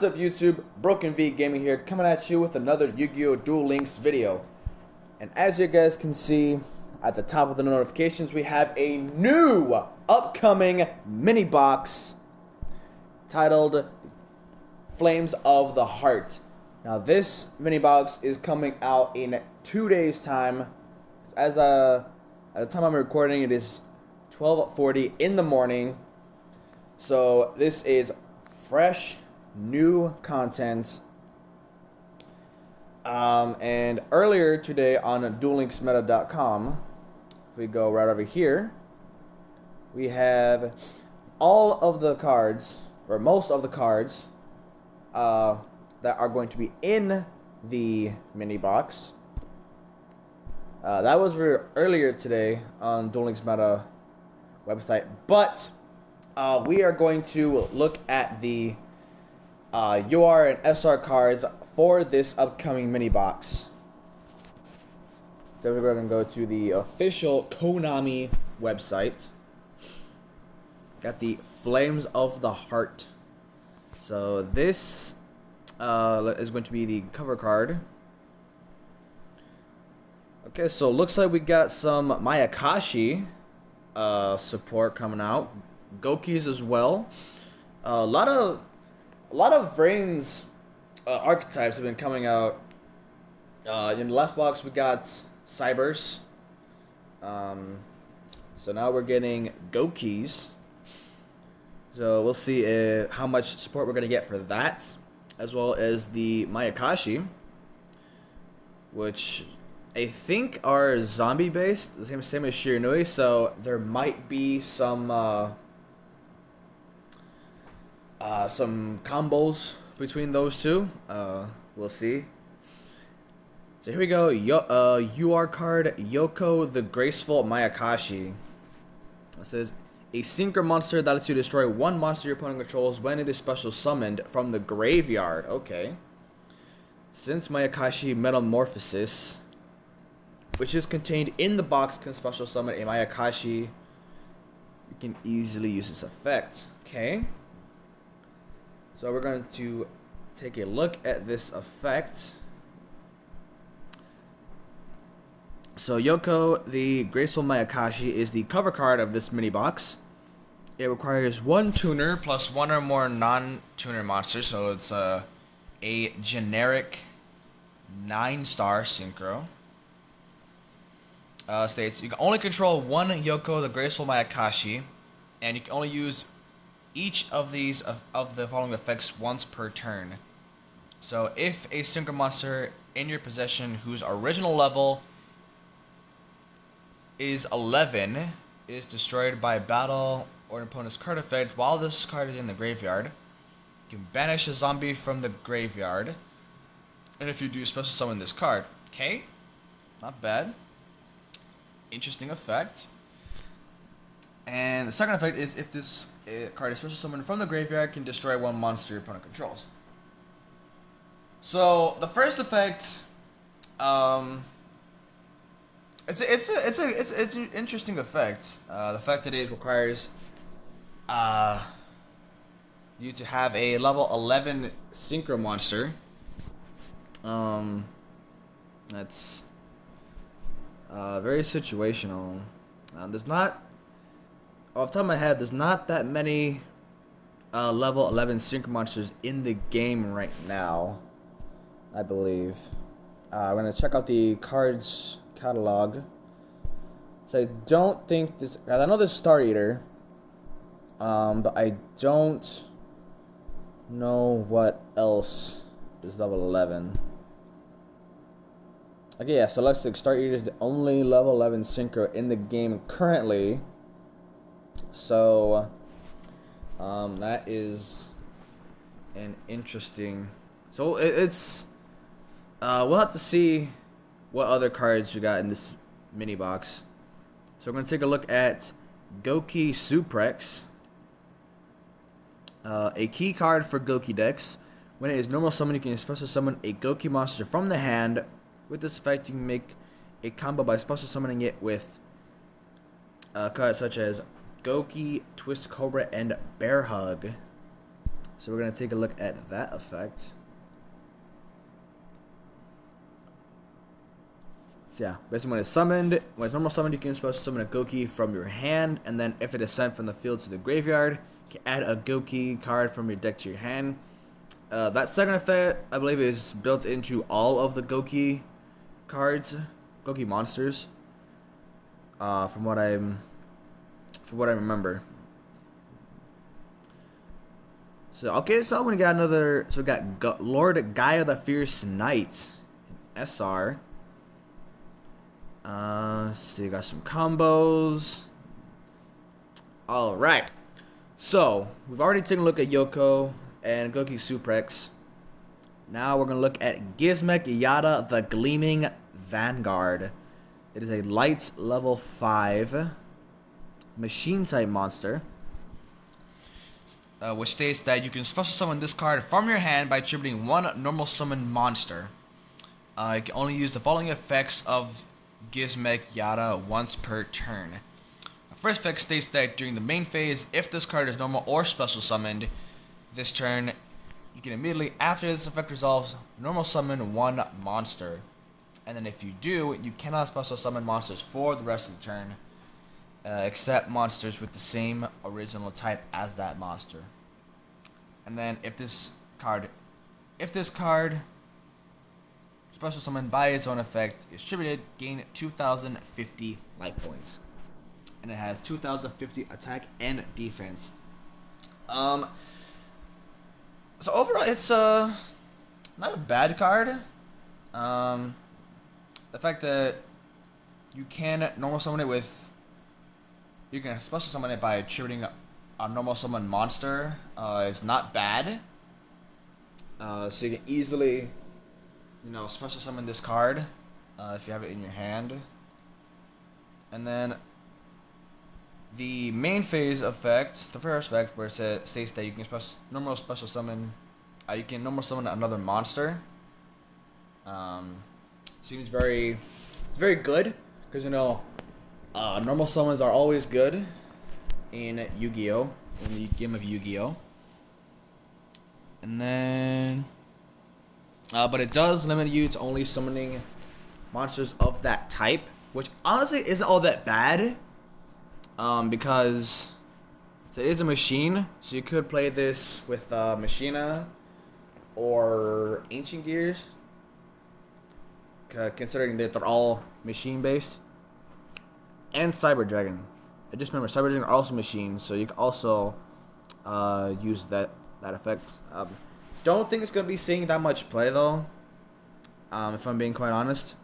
What's up YouTube, Broken V Gaming here, coming at you with another Yu-Gi-Oh! Duel Links video. And as you guys can see at the top of the notifications, we have a new upcoming mini box titled Flames of the Heart. Now this mini box is coming out in 2 days time. At the time I'm recording, it is 12:40 in the morning. So this is fresh new content. And earlier today on duellinksmeta.com, if we go right over here, we have all of the cards, or most of the cards, that are going to be in the mini box. That was earlier today on Duel Links Meta website, but we are going to look at the UR and SR cards for this upcoming mini box. So we're going to go to the official Konami website. Got the Flames of the Heart. So this is going to be the cover card. Okay, so looks like we got some Mayakashi support coming out. Goukis as well. A lot of Vrain's archetypes have been coming out. In the last box we got Cybers. So now we're getting Goukis. So we'll see how much support we're going to get for that. As well as the Mayakashi, which I think are zombie based, the same as Shiranui. So there might be some combos between those two. We'll see. So here we go. UR card Yoko the Graceful Mayakashi. It says a synchro monster that lets you destroy one monster your opponent controls when it is special summoned from the graveyard. Okay. Since Mayakashi Metamorphosis, which is contained in the box, can special summon a Mayakashi, you can easily use this effect. Okay. So we're going to take a look at this effect. So Yoko, the Graceful Mayakashi, is the cover card of this mini box. It requires one tuner plus one or more non-tuner monsters, so it's a generic 9-star synchro. States you can only control one Yoko, the Graceful Mayakashi, and you can only use each of these of the following effects once per turn. So if a synchro monster in your possession whose original level is 11 is destroyed by battle or an opponent's card effect while this card is in the graveyard, you can banish a zombie from the graveyard, and if you do, special summon this card. Okay, not bad. Interesting effect. And the second effect is if this card is special summoned from the graveyard, can destroy one monster your opponent controls. So the first effect, it's an interesting effect. The fact that it requires you to have a level 11 synchro monster. That's very situational. There's not, off the top of my head, there's not that many level 11 synchro monsters in the game right now, I believe. I'm going to check out the cards catalog. So I don't think this, I know there's Star Eater, but I don't know what else is level 11. Okay, yeah, so looks like Star Eater is the only level 11 synchro in the game currently. So, that is an interesting. So it's we'll have to see what other cards we got in this mini box. So we're gonna take a look at Gouki Suprex, a key card for Gouki decks. When it is normal summon, you can special summon a Gouki monster from the hand. With this effect, you can make a combo by special summoning it with cards such as Gouki, Twist Cobra, and Bear Hug. So we're gonna take a look at that effect. So yeah, basically when it's normal summoned, you can special summon a Gouki from your hand, and then if it is sent from the field to the graveyard, you can add a Gouki card from your deck to your hand. That second effect, I believe, is built into all of the Gouki cards, Gouki monsters. From what I remember. So okay, so we got another. So we got Lord Gaia the Fierce Knight, SR. So you got some combos. All right. So we've already taken a look at Yoko and Gouki Suprex. Now we're gonna look at Gizmek Yada the Gleaming Vanguard. It is a Lights level 5 machine type monster, which states that you can special summon this card from your hand by attributing one normal summon monster. You can only use the following effects of Gizmek Yada once per turn. The first effect states that during the main phase, if this card is normal or special summoned this turn, you can immediately, after this effect resolves, normal summon one monster. And then if you do, you cannot special summon monsters for the rest of the turn, except monsters with the same original type as that monster. And then if this card special summoned by its own effect is tributed, gain 2,050 life points. And it has 2,050 attack and defense. So overall, it's not a bad card. The fact that you can normal summon it with, you can special summon it by attributing a normal summon monster is not bad. So you can easily, special summon this card if you have it in your hand. And then the main phase effect, the first effect, where it states that you can normal summon another monster. Seems it's very good because normal summons are always good in Yu-Gi-Oh, in the game of Yu-Gi-Oh. And then, but it does limit you to only summoning monsters of that type, which honestly isn't all that bad. Because it is a machine, so you could play this with Machina or Ancient Gears, considering that they're all machine based, and Cyber Dragon. I just remember Cyber Dragon are also machines, so you can also use that effect. Don't think it's gonna be seeing that much play though, if I'm being quite honest.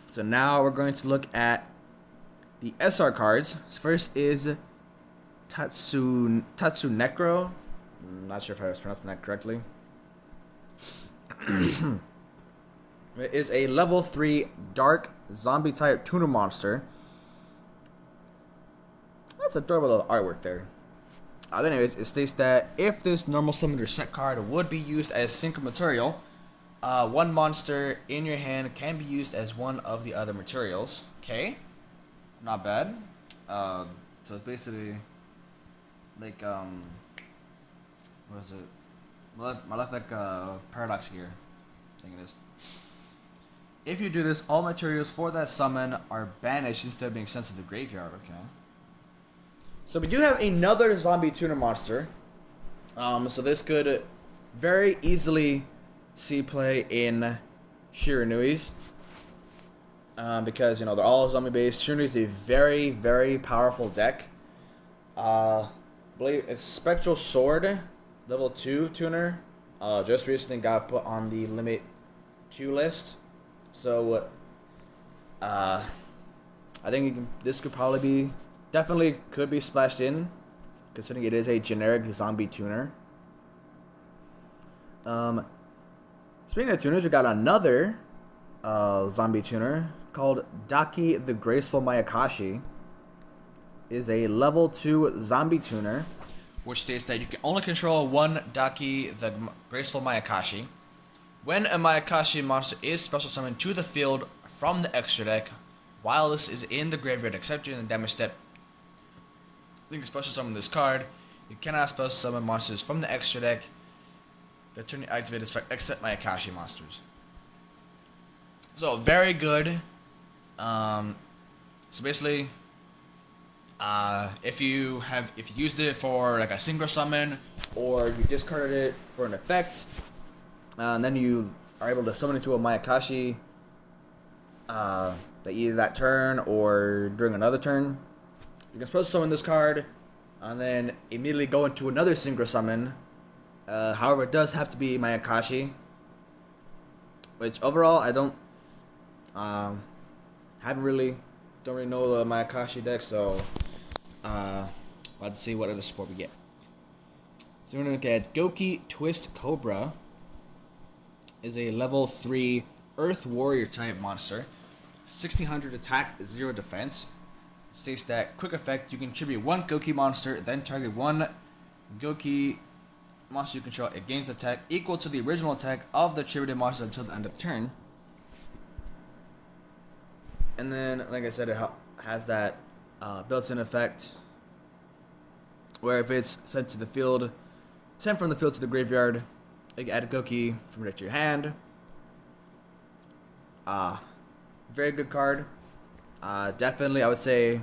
So now we're going to look at the SR cards. First is Tatsunekro. I'm not sure if I was pronouncing that correctly. It is a level 3 dark zombie type tuner monster. That's adorable little artwork there. But anyways, it states that if this normal summon or set card would be used as synchro material, one monster in your hand can be used as one of the other materials. Okay, not bad. So it's basically like what is it? Malefic Paradox Gear, I think it is. If you do this, all materials for that summon are banished instead of being sent to the graveyard. Okay. So we do have another zombie tuner monster. So this could very easily see play in Shiranui's. Because, they're all zombie based. Shiranui is a very, very powerful deck. I believe it's Spectral Sword, level 2 tuner. Just recently got put on the Limit 2 list. So, I think this could probably be, definitely could be splashed in, considering it is a generic zombie tuner. Speaking of tuners, we got another zombie tuner called Daki the Graceful Mayakashi. Is a level 2 zombie tuner, which states that you can only control one Daki the Graceful Mayakashi. When a Mayakashi monster is special summoned to the field from the extra deck, while this is in the graveyard except during the damage step, you can special summon this card. You cannot special summon monsters from the extra deck that turn you activate this effect except Mayakashi monsters. So very good. So basically, if you used it for like a single summon, or you discarded it for an effect, and then you are able to summon it to a Mayakashi, that either that turn or during another turn, you can special summon this card, and then immediately go into another synchro summon. However, it does have to be Mayakashi, which overall I don't don't really know the Mayakashi deck, so let's see what other support we get. So we're gonna look at Gouki Twist Cobra. Is a level 3 Earth Warrior type monster. 1600 attack, 0 defense. It states that quick effect, you contribute 1 Gouki monster, then target 1 Gouki monster you control. It gains attack equal to the original attack of the attributed monster until the end of turn. And then, like I said, it has that built-in effect where if it's sent to the field, sent from the field to the graveyard, you can add a Gouki from your deck to your hand. Very good card. Definitely, I would say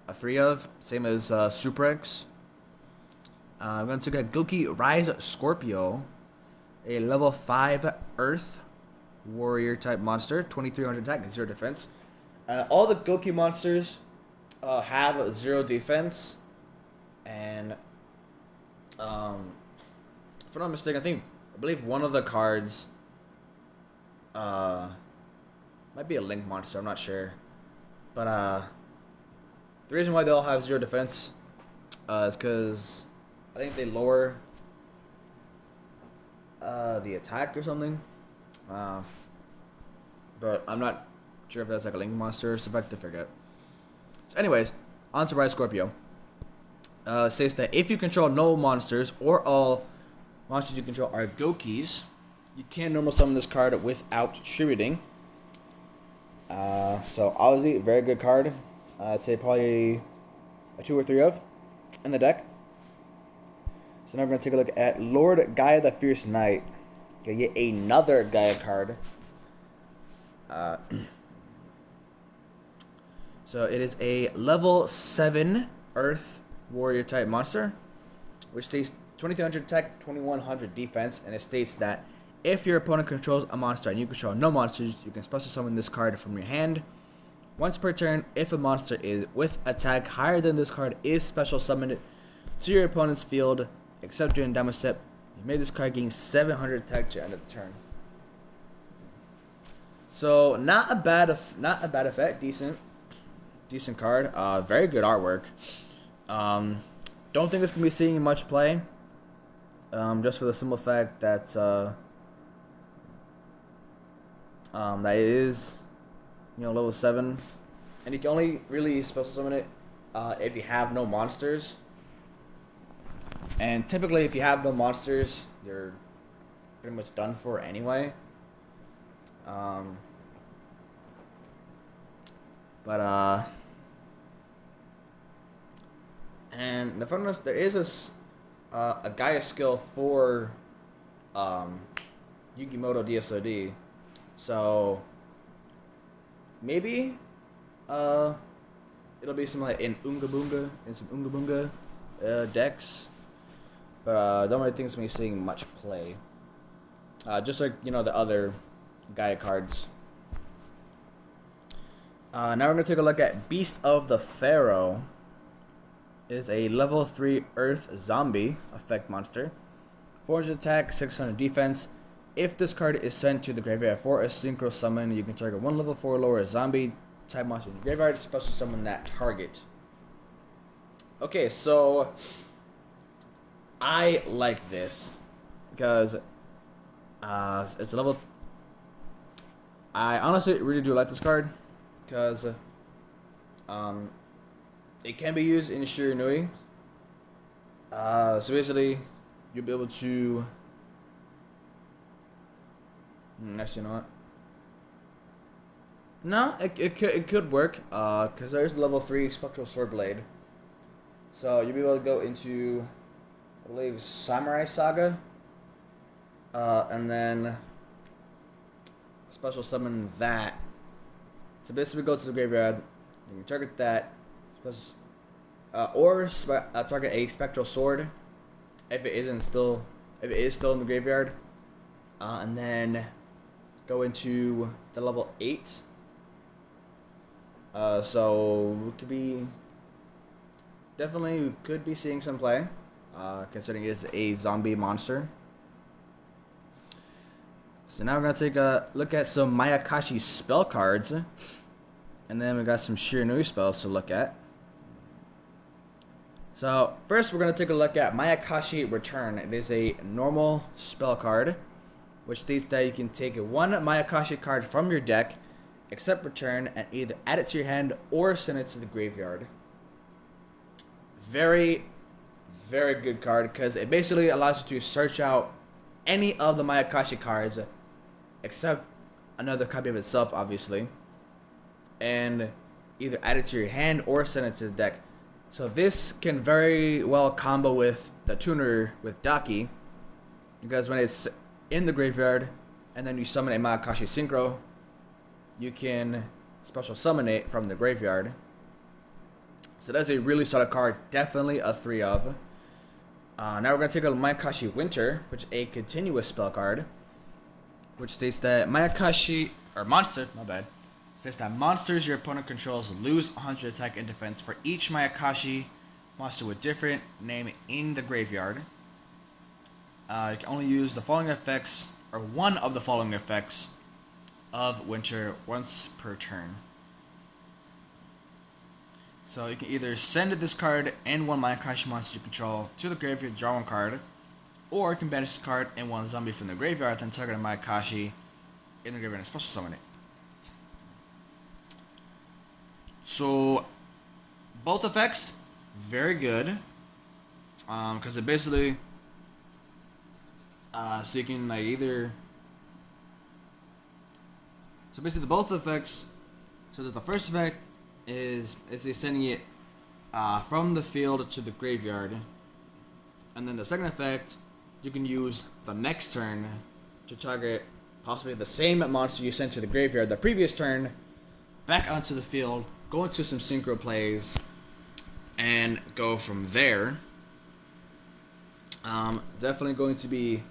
a 3 of, same as Super X. I'm going to look at Gouki Rise Scorpio, a level 5 Earth Warrior type monster, 2300 attack, 0 defense. All the Gouki monsters have 0 defense, and if I'm not mistaken, I believe one of the cards might be a Link monster, I'm not sure. But the reason why they all have 0 defense is because I think they lower the attack or something. But I'm not sure if that's like a Link monster, so I have to forget. So anyways, on to Rise Scorpio. Says that if you control no monsters or all monsters you control are Goukis, you can normal summon this card without distributing. So obviously, very good card. I'd say probably a 2 or 3 of in the deck. So now we're going to take a look at Lord Gaia the Fierce Knight. Okay, yet another Gaia card. So it is a level 7 Earth Warrior type monster, which states 2300 attack, 2100 defense, and it states that if your opponent controls a monster and you control no monsters, you can special summon this card from your hand. Once per turn, if a monster is with attack higher than this card is special summoned to your opponent's field, except during damage step, you made this card gain 700 attack to the end of the turn. So not a bad effect, decent card. Very good artwork. Don't think this can be seeing much play. Just for the simple fact that that it is, level 7, and you can only really special summon it if you have no monsters. And typically, if you have no monsters, you're pretty much done for anyway. And the fun there is a Gaia skill for Yukimoto DSOD, so maybe it'll be some like in some Unga Bunga decks, but I don't really think it's gonna be seeing much play. Just like the other Gaia cards. Now we're gonna take a look at Beast of the Pharaoh. It is a level 3 Earth Zombie effect monster. 400 attack, 600 defense. If this card is sent to the graveyard for a synchro summon, you can target 1 level 4 lower zombie type monster in the graveyard, special summon that target. Okay, so I like this because it's a level. I honestly really do like this card because it can be used in Shiranui. So basically, you'll be able to. Actually, you know what? No, it could work. Because there's level 3 Spectral Sword Blade. So you'll be able to go into I believe Samurai Saga. And then special summon that. So basically, go to the graveyard. You can target that, or target a spectral sword if it is still in the graveyard, and then go into the level 8. So we could be seeing some play, considering it is a zombie monster. So now we're gonna take a look at some Mayakashi spell cards, and then we got some Shiranui spells to look at. So first we're gonna take a look at Mayakashi Return. It is a normal spell card, which states that you can take one Mayakashi card from your deck, except return, and either add it to your hand or send it to the graveyard. Very, very good card, because it basically allows you to search out any of the Mayakashi cards, except another copy of itself, obviously, and either add it to your hand or send it to the deck. So this can very well combo with the tuner with Daki, because when it's in the graveyard and then you summon a Mayakashi Synchro, you can special summon it from the graveyard. So that's a really solid card, definitely a 3 of. Now we're going to take a Mayakashi Winter, which is a continuous spell card, which states that states that monsters your opponent controls lose 100 attack and defense for each Mayakashi monster with different name in the graveyard. You can only use the following effects, or one of the following effects of Winter once per turn. So you can either send this card and one Mayakashi monster you control to the graveyard, draw one card, or you can banish the card and one zombie from the graveyard, then target a Mayakashi in the graveyard and special summon it. So both effects very good, because it basically so you can basically both effects. So that the first effect is sending it from the field to the graveyard, and then the second effect you can use the next turn to target possibly the same monster you sent to the graveyard the previous turn back onto the field, go into some synchro plays, and go from there. Definitely going to be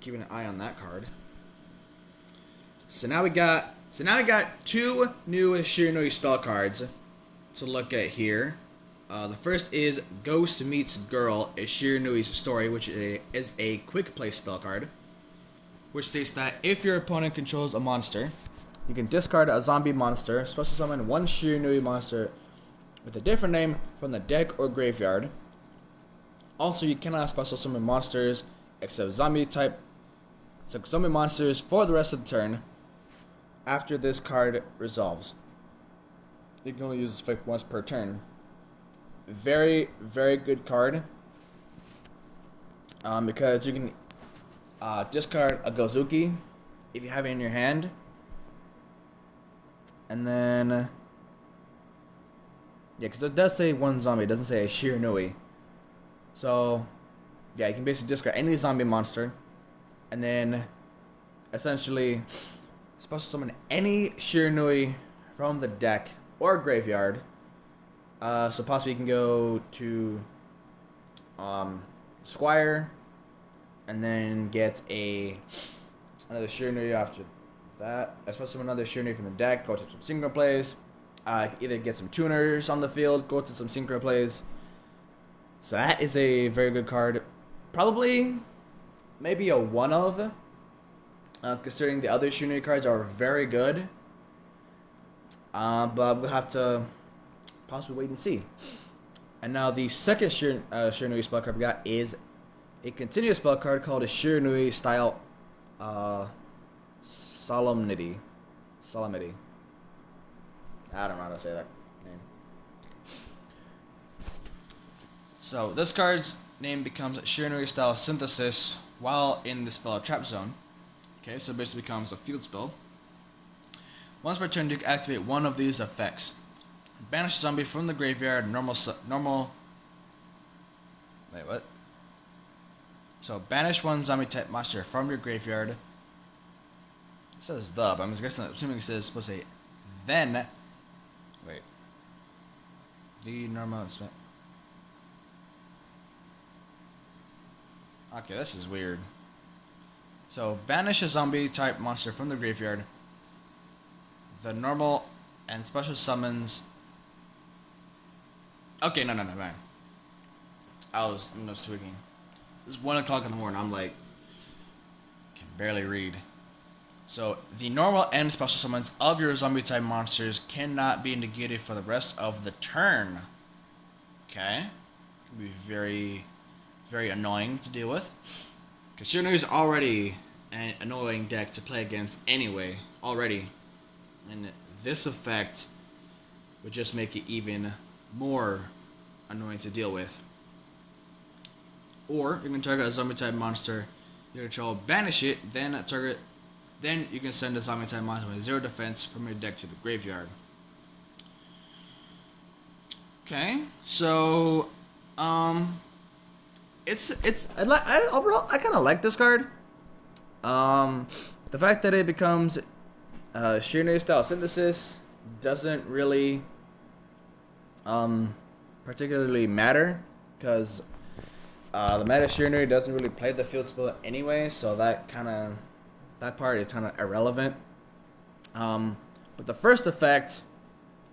keeping an eye on that card. So now we got two new Shiranui spell cards to look at here. The first is Ghost Meets Girl, a Shiranui's story, which is a quick play spell card, which states that if your opponent controls a monster, you can discard a zombie monster, special summon one Shiranui monster with a different name from the deck or graveyard. Also, you cannot special summon monsters except zombie monsters for the rest of the turn after this card resolves. You can only use this effect once per turn. Very, very good card, because you can discard a Gouki if you have it in your hand, and then because it does say one zombie, it doesn't say a Shiranui. So yeah, you can basically discard any zombie monster, and then essentially special summon any Shiranui from the deck or graveyard. So possibly you can go to Squire, and then get another Shiranui after that. Especially another Shiranui from the deck. Go to some synchro plays. Either get some tuners on the field. Go to some synchro plays. So that is a very good card. Probably, maybe a one of. Considering the other Shiranui cards are very good. But we'll have to possibly wait and see. And now the second Shiranui spell card we got is a continuous spell card called a Shiranui style Solemnity. I don't know how to say that name. So this card's name becomes Shiranui style Synthesis while in the spell trap zone. Okay, so it basically becomes a field spell. Once per turn, you can activate one of these effects. Banish a zombie from the graveyard, normal Wait, what? So banish one zombie type monster from your graveyard. It says the, but I'm assuming it says supposed to say then. Wait. The normal. Okay, this is weird. So banish a zombie type monster from the graveyard. The normal and special summons. Okay, no, man. I was tweaking. It's 1 o'clock in the morning. I'm like, can barely read. So the normal and special summons of your zombie type monsters cannot be negated for the rest of the turn. Okay, can be very, very annoying to deal with. Because Shiranui is already an annoying deck to play against anyway, already. And this effect would just make it even more annoying to deal with. Or you can target a zombie type monster, you control, banish it, then you can send a zombie type monster with 0 defense from your deck to the graveyard. Okay, so overall I kind of like this card. The fact that it becomes Shiranui style synthesis doesn't really particularly matter, because the meta Shiranui doesn't really play the field spell anyway, so that part is kind of irrelevant. But the first effect,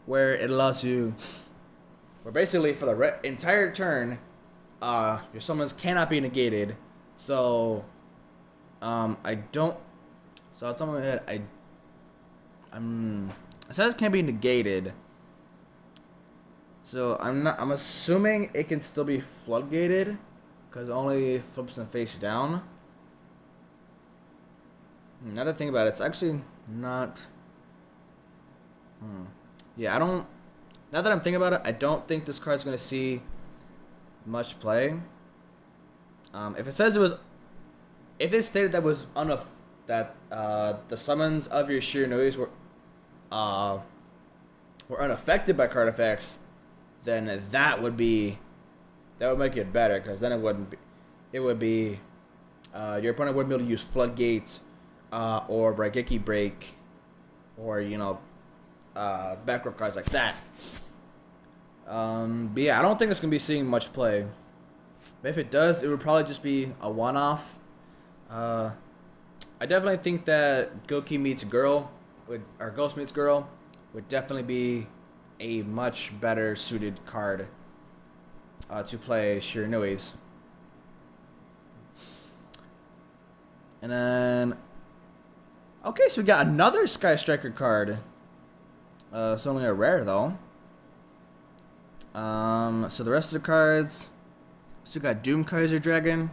where it allows you, where basically for the entire turn, your summons cannot be negated. So, I don't. So off the top of my head, I said it can't be negated. So I'm assuming it can still be floodgated, because it only flips them face down. Now that I think about it, it's actually not. Yeah, I don't. Now that I'm thinking about it, I don't think this card's gonna see much play. If it says it was, if it stated that was that the summons of your Shiranuis were unaffected by card effects, then that would make it better, because then it would be your opponent wouldn't be able to use Floodgates or Raigeki Break, or backup cards like that. But yeah, I don't think it's gonna be seeing much play. But if it does, it would probably just be a one-off. I definitely think that Gouki meets Girl, or Ghost meets Girl, would definitely be a much better suited card to play Shiranui's. And then, okay, so we got another Sky Striker card. It's only a rare though. So the rest of the cards, so we got Doom Kaiser Dragon.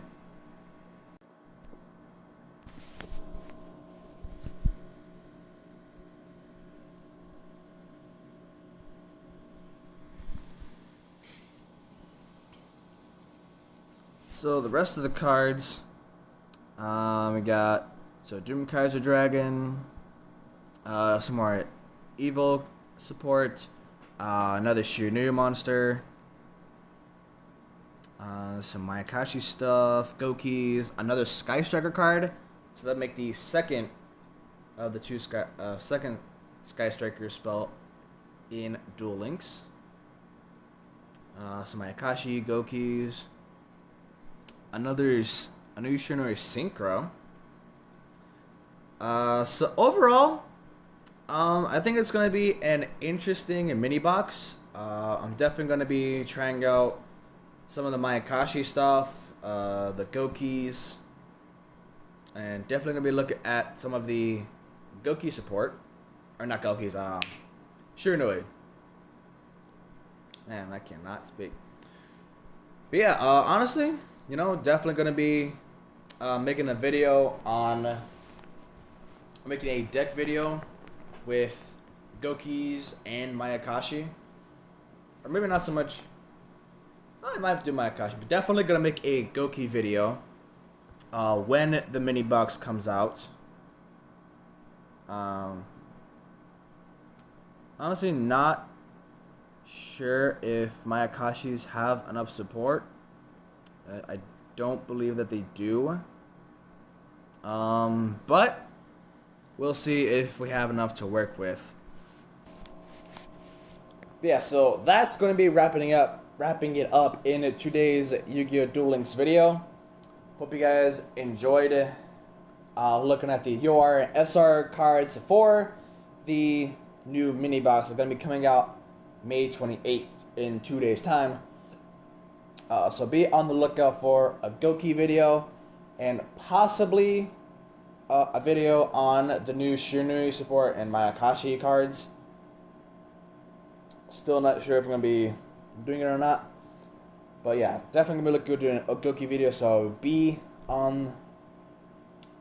So the rest of the cards, we got Doom Kaiser Dragon, some more evil support, another Shiranui monster, some Mayakashi stuff, Goukis, another Sky Striker card. So that make the second of the two second Sky Striker spell in Duel Links. Some Mayakashi, Goukis. Another Shiranui Synchro. So overall, I think it's gonna be an interesting mini box. I'm definitely gonna be trying out some of the Mayakashi stuff, the Goukis, and definitely gonna be looking at some of the Gouki support, or not Goukis, Shiranui. Man, I cannot speak. But yeah, honestly, definitely gonna be making a deck video with Goukis and Mayakashi, or maybe not so much. I might do Mayakashi, but definitely gonna make a Gouki video when the mini box comes out. Honestly, not sure if Mayakashis have enough support. I don't believe that they do. But we'll see if we have enough to work with. Yeah, so that's going to be wrapping it up in today's Yu-Gi-Oh! Duel Links video. Hope you guys enjoyed looking at the UR and SR cards for the new mini box. They're going to be coming out May 28th in 2 days' time. So be on the lookout for a Gouki video and possibly a video on the new Shiranui support and Mayakashi cards. Still not sure if I'm going to be doing it or not. But yeah, definitely going to be looking good doing a Gouki video, so be on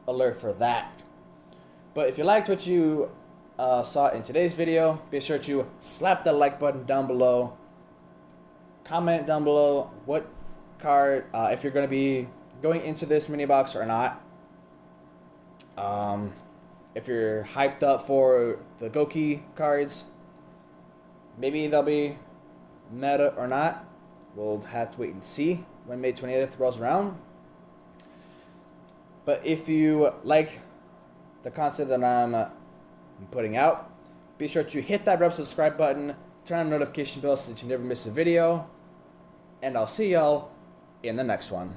alert for that. But if you liked what you saw in today's video, be sure to slap the like button down below. Comment down below what card, if you're going to be going into this mini box or not. If you're hyped up for the Gouki cards, maybe they'll be meta or not. We'll have to wait and see when May 28th rolls around. But if you like the content that I'm putting out, be sure to hit that subscribe button, turn on the notification bell so that you never miss a video, and I'll see y'all in the next one.